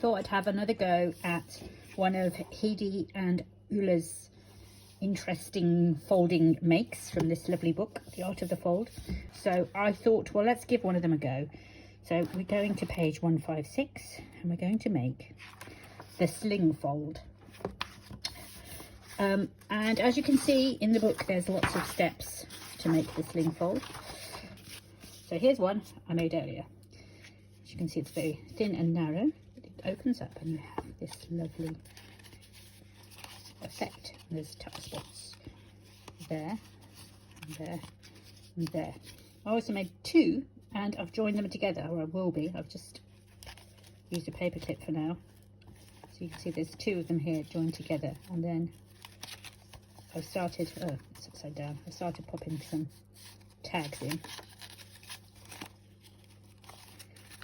thought I'd have another go at one of Hedi and Ulla's interesting folding makes from this lovely book, The Art of the Fold. So I thought, well, let's give one of them a go. So we're going to page 156 and we're going to make the sling fold. And as you can see in the book, there's lots of steps to make the sling fold. So here's one I made earlier. As you can see, it's very thin and narrow, but it opens up and you have this lovely effect. There's tuck spots there, and there, and there. I also made two, and I've joined them together, or I will be. I've just used a paper clip for now. So you can see there's two of them here joined together, and then I've started, oh, it's upside down. I started popping some tags in.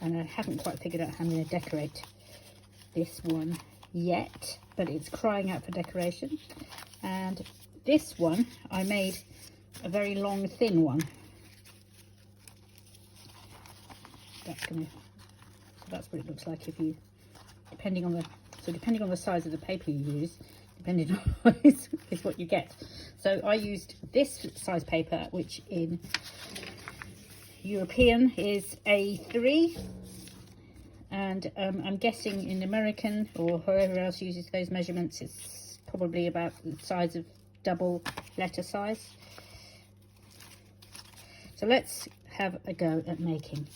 And I haven't quite figured out how I'm going to decorate this one yet, but it's crying out for decoration. And this one, I made a very long, thin one. That's what it looks like if you, depending on the size of the paper you use, depending on is what you get. So I used this size paper, which in European is A3, and I'm guessing in American or whoever else uses those measurements, it's probably about the size of double letter size. So let's have a go at making.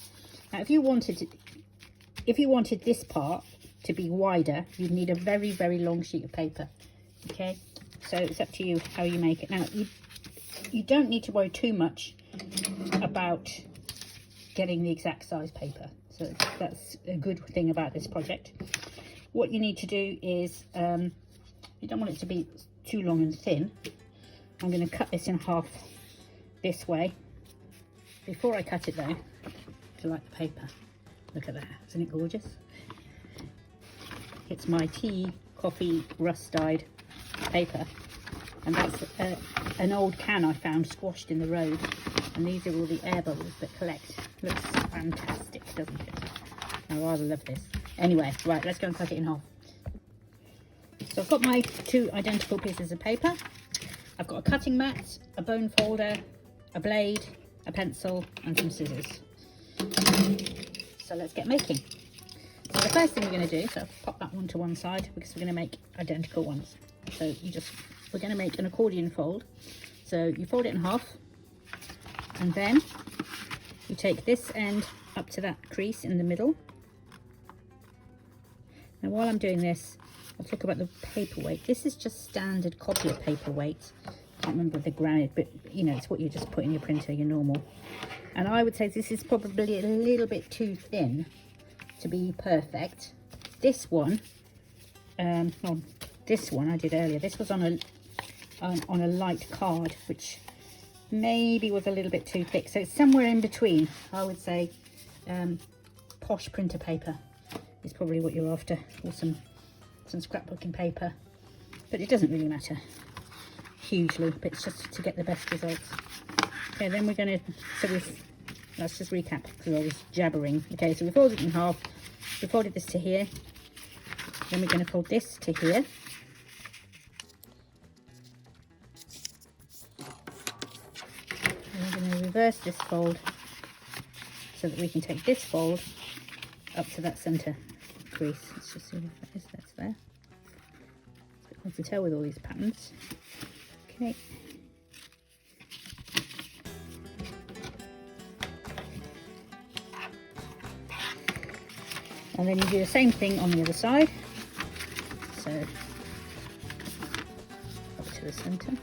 Now, if you wanted this part to be wider, you'd need a very, very long sheet of paper. Okay, so it's up to you how you make it. Now, you don't need to worry too much about getting the exact size paper. So that's a good thing about this project. What you need to do is, you don't want it to be too long and thin. I'm going to cut this in half this way. Before I cut it though, if you like the paper, look at that, isn't it gorgeous? It's my tea, coffee, rust-dyed paper, and that's an old can I found squashed in the road, and these are all the air bubbles that collect. Looks fantastic, doesn't it? I rather love this. Anyway, right, let's go and cut it in half. So I've got my two identical pieces of paper. I've got a cutting mat, a bone folder, a blade, a pencil, and some scissors. So let's get making. So the first thing we're going to do, so I'll pop that one to one side because we're going to make identical ones. So we're going to make an accordion fold. So you fold it in half, and then you take this end up to that crease in the middle. Now while I'm doing this, I'll talk about the paper weight. This is just standard copier paper weight. I can't remember the granite, but you know, it's what you just put in your printer, your normal. And I would say this is probably a little bit too thin to be perfect. This one, this one I did earlier. This was on a light card, which maybe was a little bit too thick. So it's somewhere in between. I would say posh printer paper is probably what you're after, or some scrapbooking paper. But it doesn't really matter hugely, but it's just to get the best results. Okay, then we're going to, let's just recap because I was jabbering. Okay, so we folded it in half, we folded this to here, then we're going to fold this to here. And we're going to reverse this fold so that we can take this fold up to that centre crease. Let's just see what that is, that's there. It's a bit hard to tell with all these patterns. Okay. And then you do the same thing on the other side. So up to the centre.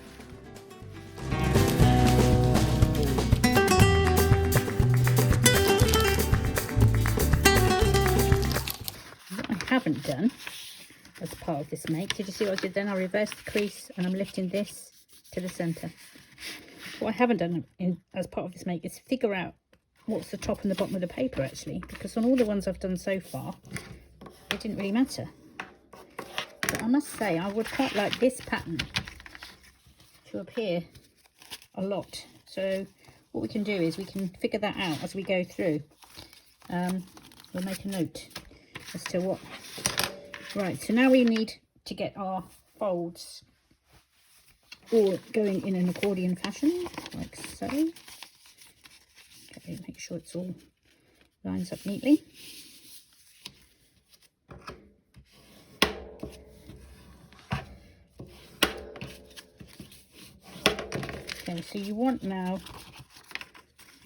What I haven't done as part of this make, did you see what I did then? I reversed the crease and I'm lifting this to the centre. What I haven't done as part of this make is figure out what's the top and the bottom of the paper actually, because on all the ones I've done so far it didn't really matter. But I must say I would quite like this pattern to appear a lot. So what we can do is we can figure that out as we go through. We'll make a note as to what Right, so now we need to get our folds all going in an accordion fashion, like so. Okay, make sure it's all lines up neatly. Okay, so you want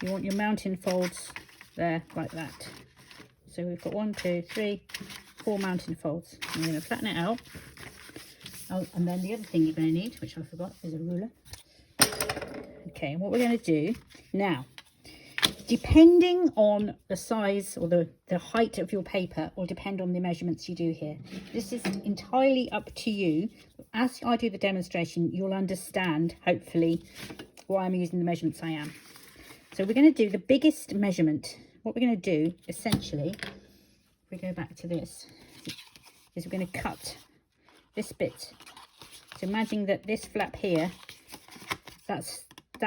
your mountain folds there like that. So we've got 1, 2, 3, 4 mountain folds. I'm going to flatten it out. Oh, and then the other thing you're going to need, which I forgot, is a ruler. Okay, and what we're going to do now, depending on the size or the height of your paper, will depend on the measurements you do here. This is entirely up to you. As I do the demonstration, you'll understand, hopefully, why I'm using the measurements I am. So we're going to do the biggest measurement. What we're going to do, essentially, if we go back to this, is we're going to cut this bit. So imagine that this flap here, that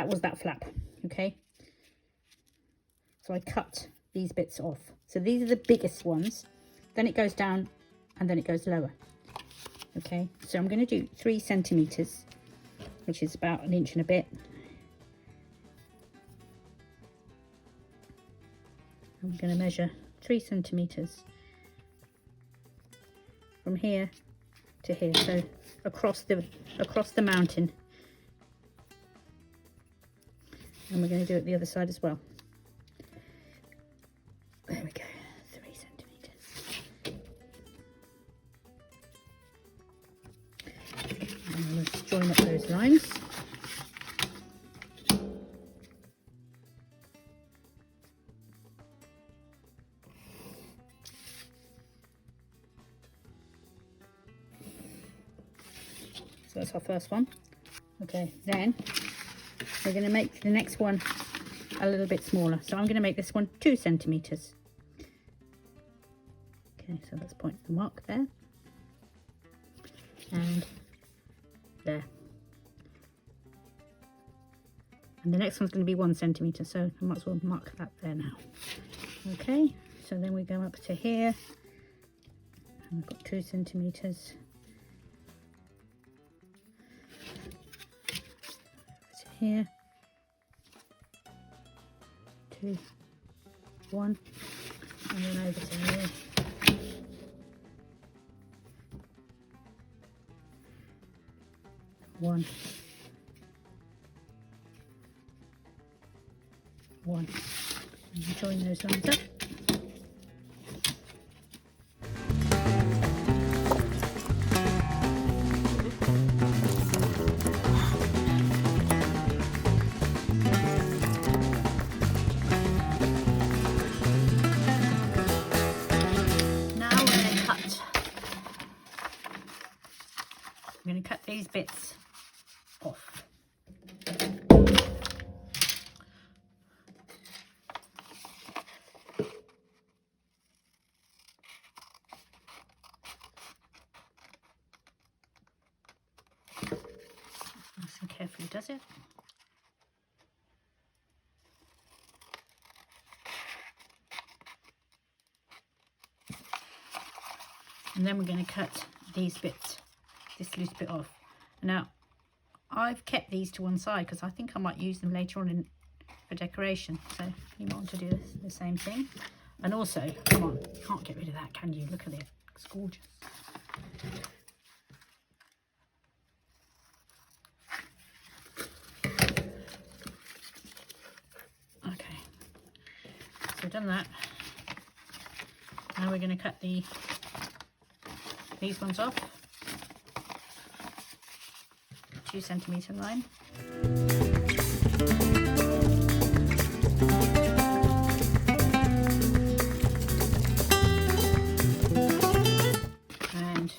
was that flap, okay? So I cut these bits off. So these are the biggest ones. Then it goes down and then it goes lower. Okay, so I'm going to do 3 centimeters, which is about 1 inch and a bit. I'm going to measure 3 centimeters from here to here, so across the mountain. And we're going to do it the other side as well. There we go, 3 centimeters. And let's join up those lines. So that's our first one. Okay, then we're going to make the next one a little bit smaller. So I'm going to make this one 2 centimeters. Okay, so let's point the mark there. And there. And the next one's going to be 1 centimeter, so I might as well mark that there now. Okay, so then we go up to here. And we've got 2 centimeters. Here, 2, 1, and then over to here. 1, 1, and join those lines up. I'm going to cut these bits off. Nice and carefully does it. And then we're going to cut these bits, this loose bit off. Now, I've kept these to one side because I think I might use them later on for decoration. So you might want to do the same thing. And also, come on, you can't get rid of that, can you? Look at it, it's gorgeous. Okay, so we've done that. Now we're going to cut these ones off. 2 centimeter line. And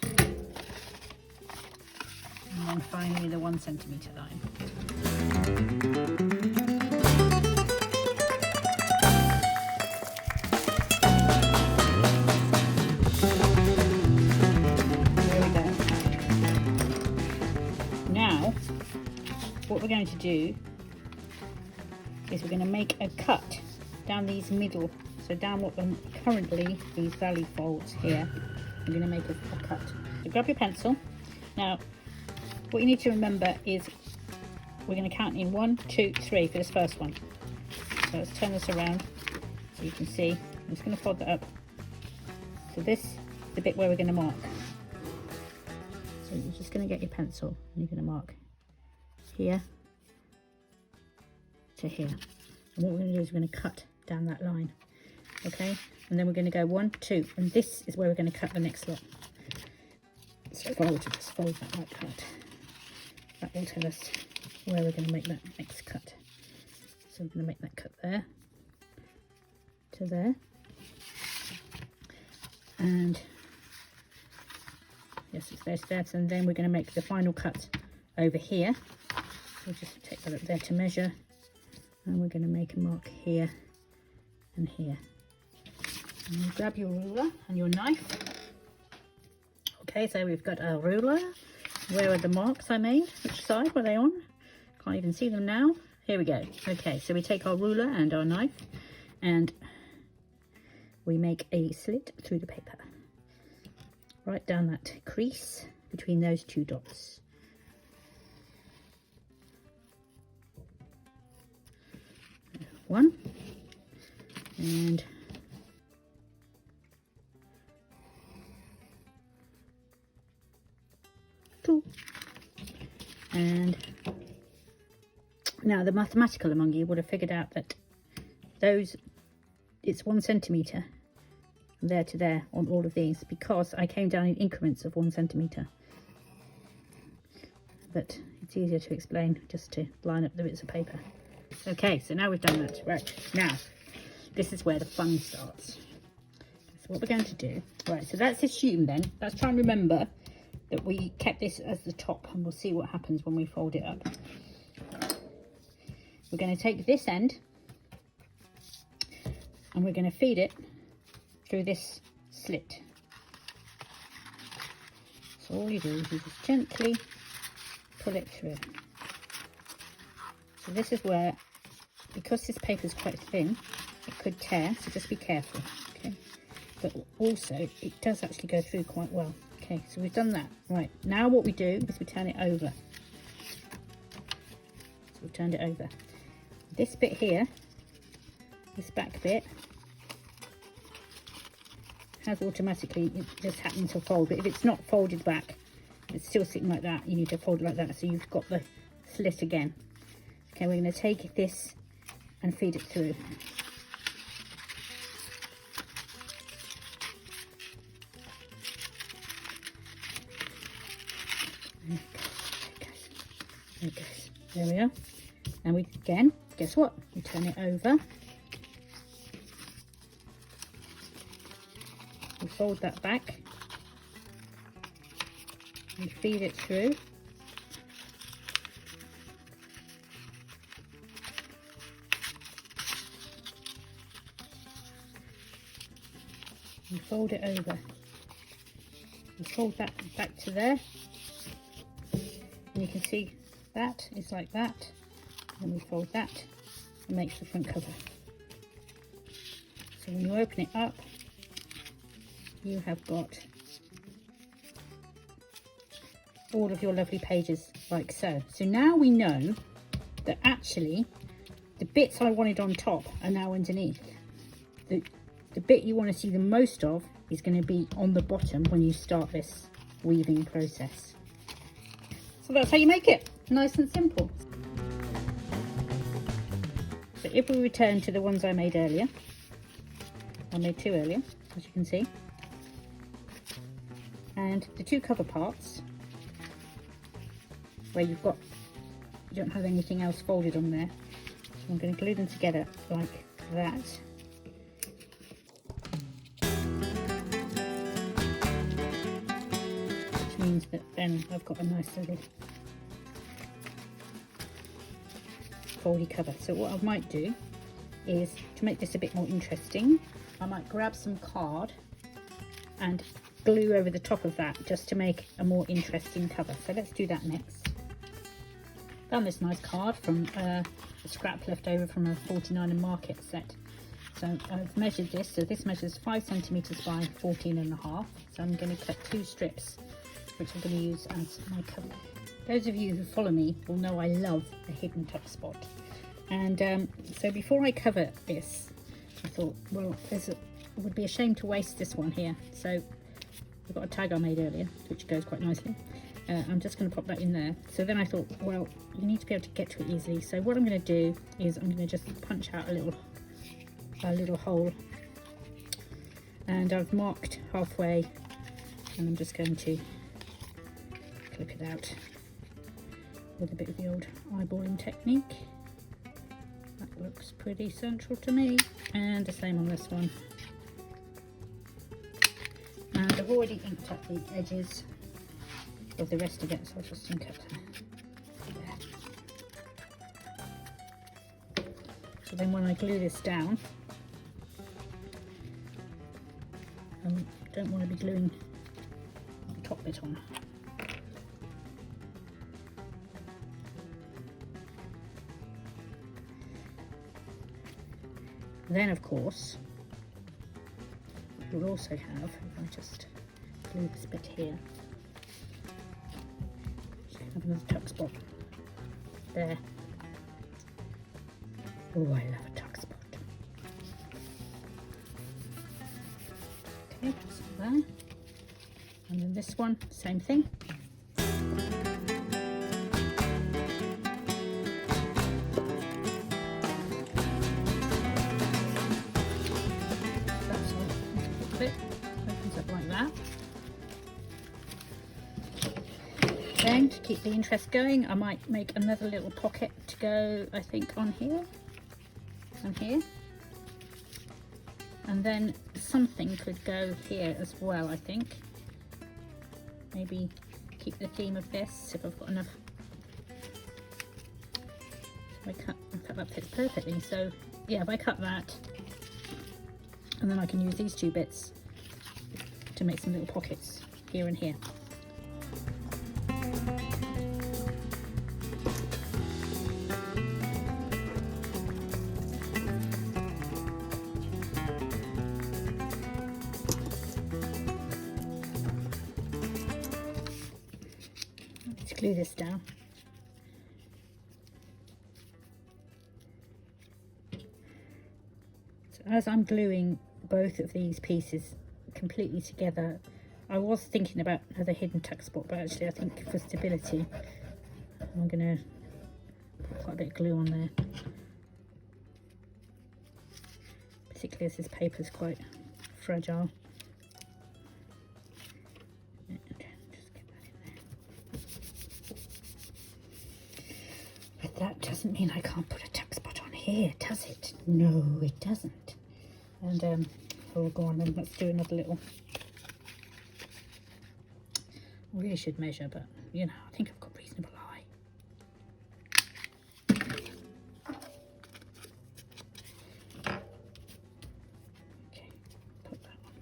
then finally the 1 centimeter line. What we're going to do is we're going to make a cut down these middle, so down what are currently these valley folds here, we're going to make a cut. So grab your pencil. Now, what you need to remember is we're going to count in 1, 2, 3 for this first one. So let's turn this around so you can see. I'm just going to fold that up. So this is the bit where we're going to mark. So you're just going to get your pencil and you're going to mark here to here. And what we're going to do is we're going to cut down that line. Okay, and then we're going to go 1, 2, and this is where we're going to cut the next lot. So just fold that like that. That will tell us where we're going to make that next cut. So we're going to make that cut there to there, and yes, it's there to there. And then we're going to make the final cut over here. We'll just take that up there to measure, and we're going to make a mark here and here. And you grab your ruler and your knife. Okay, so we've got our ruler. Where are the marks I made? Which side were they on? Can't even see them now. Here we go. Okay, so we take our ruler and our knife and we make a slit through the paper. Right down that crease between those two dots. One and two. And now the mathematical among you would have figured out that it's 1 centimetre there to there on all of these, because I came down in increments of 1 centimetre. But it's easier to explain just to line up the bits of paper. Okay, so now we've done that. Right, now this is where the fun starts. So what we're going to do, right, so let's assume then, let's try and remember that we kept this as the top, and we'll see what happens when we fold it up. We're going to take this end and we're going to feed it through this slit. So all you do is you just gently pull it through. So this is where, because this paper is quite thin, it could tear, so just be careful, okay? But also, it does actually go through quite well. Okay, so we've done that. Right, now what we do is we turn it over. So we've turned it over. This bit here, this back bit, has automatically, it just happens to fold. But if it's not folded back, it's still sitting like that, you need to fold it like that so you've got the slit again. Okay, we're going to take this and feed it through. There it goes. There we are. And we again, guess what? We turn it over. We fold that back. We feed it through. We fold it over. We fold that back to there. And you can see that is like that. And we fold that and makes the front cover. So when you open it up, you have got all of your lovely pages like so. So now we know that actually the bits I wanted on top are now underneath. The bit you want to see the most of is going to be on the bottom when you start this weaving process. So that's how you make it. Nice and simple. So if we return to the ones I made earlier, I made 2 earlier, as you can see. And the 2 cover parts, where you don't have anything else folded on there. So I'm going to glue them together like that. Which means that then I've got a nice little foldy cover. So what I might do is, to make this a bit more interesting, I might grab some card and glue over the top of that just to make a more interesting cover. So let's do that next. Found this nice card from a scrap left over from a 49 and Market set, So I've measured this, so this measures 5 centimetres by 14.5. So I'm going to cut 2 strips, which I'm going to use as my cover. Those of you who follow me will know I love a hidden tuck spot. And so before I cover this, I thought, well, it would be a shame to waste this one here. So I've got a tag I made earlier, which goes quite nicely. I'm just going to pop that in there. So then I thought, well, you need to be able to get to it easily. So what I'm going to do is I'm going to just punch out a little hole, and I've marked halfway, and I'm just going to clip it out with a bit of the old eyeballing technique. That looks pretty central to me, and the same on this one. And I've already inked up the edges of the rest of it, so I'll just ink up there. So then when I glue this down, I don't want to be gluing the top bit on. Then of course you'll also have, if I just glue this bit here, have another tuck spot there. Oh, I love a tuck spot. Okay, so there. And then this one, same thing. That's a bit, opens up like that. Then, to keep the interest going, I might make another little pocket to go, I think, on here and here. And then something could go here as well, I think. Maybe keep the theme of this if I've got enough. So I cut that fits perfectly. So yeah, if I cut that, and then I can use these 2 bits to make some little pockets here and here. Let's glue this down. So as I'm gluing both of these pieces completely together, I was thinking about another hidden tuck spot, but actually I think for stability I'm going to put quite a bit of glue on there, particularly as this paper is quite fragile. But that doesn't mean I can't put a tuck spot on here, does it? No, it doesn't. And oh, go on then, let's do another little. I really should measure, but you know, I think I've got reasonable eye. Okay, put that on.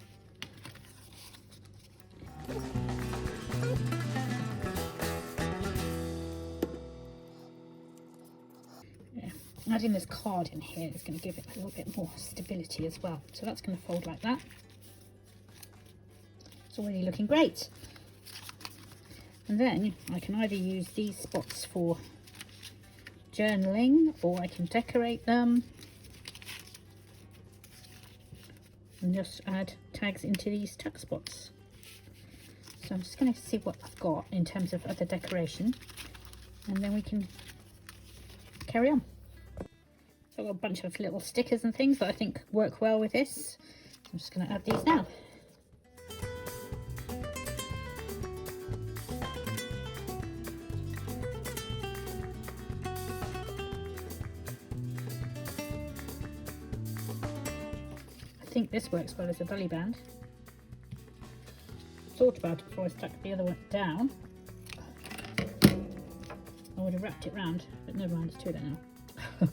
Yeah, adding this card in here is going to give it a little bit more stability as well. So that's going to fold like that. It's already looking great. And then I can either use these spots for journaling, or I can decorate them and just add tags into these tuck spots. So I'm just going to see what I've got in terms of other decoration, and then we can carry on. So I've got a bunch of little stickers and things that I think work well with this. So I'm just going to add these now. I think this works well as a belly band. Thought about it before I stuck the other one down. I would have wrapped it round, but never mind, it's too late now. I'm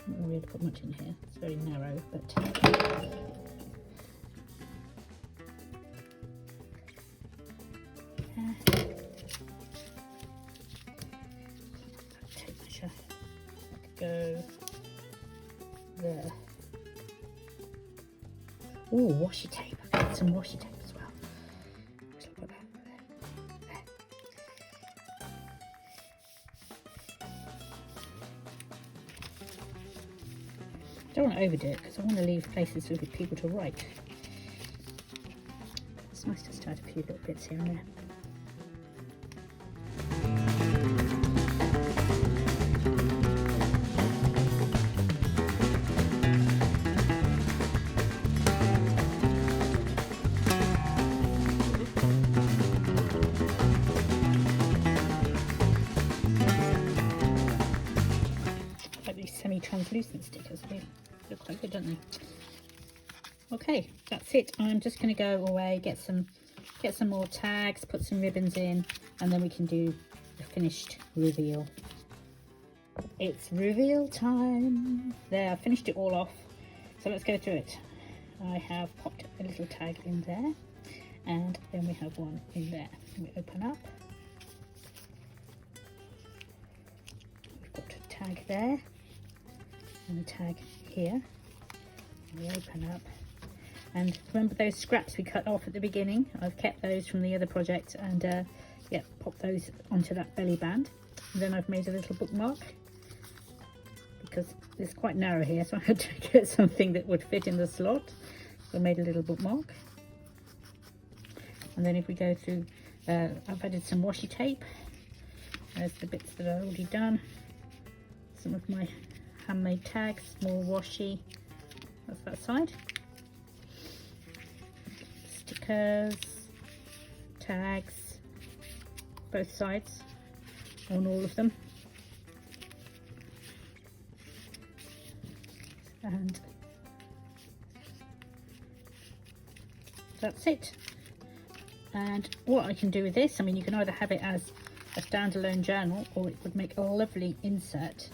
not really able to put much in here, it's very narrow, but tape measure. Go there. Oh, washi tape. I've got some washi tape as well. Just put that there. Don't want to overdo it because I want to leave places for people to write. It's nice just to add a few little bits here and there. Semi-translucent stickers, they look quite good, don't they? Okay, that's it. I'm just going to go away, get some more tags, put some ribbons in, and then we can do the finished reveal. It's reveal time. There, I finished it all off, so let's go through it. I have popped a little tag in there, and then we have one in there. We open up. We've got a tag there. And a tag here. We open up, and remember those scraps we cut off at the beginning? I've kept those from the other project, and yeah, pop those onto that belly band. And then I've made a little bookmark because it's quite narrow here, so I had to get something that would fit in the slot. So I made a little bookmark. And then if we go through, I've added some washi tape. There's the bits that I've already done. Some of my handmade tags, more washi. That's that side. Stickers, tags, both sides, on all of them. And that's it. And what I can do with this, I mean, you can either have it as a standalone journal, or it would make a lovely insert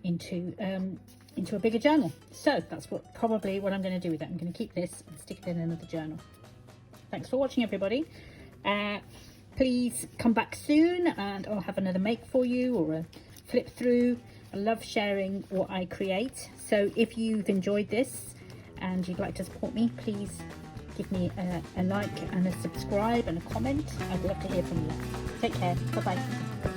into a bigger journal. So that's probably what I'm going to do with it. I'm going to keep this and stick it in another journal. Thanks for watching, everybody. Please come back soon and I'll have another make for you, or a flip through. I love sharing what I create. So if you've enjoyed this and you'd like to support me, please give me a like and a subscribe and a comment. I'd love to hear from you. Take care. Bye bye.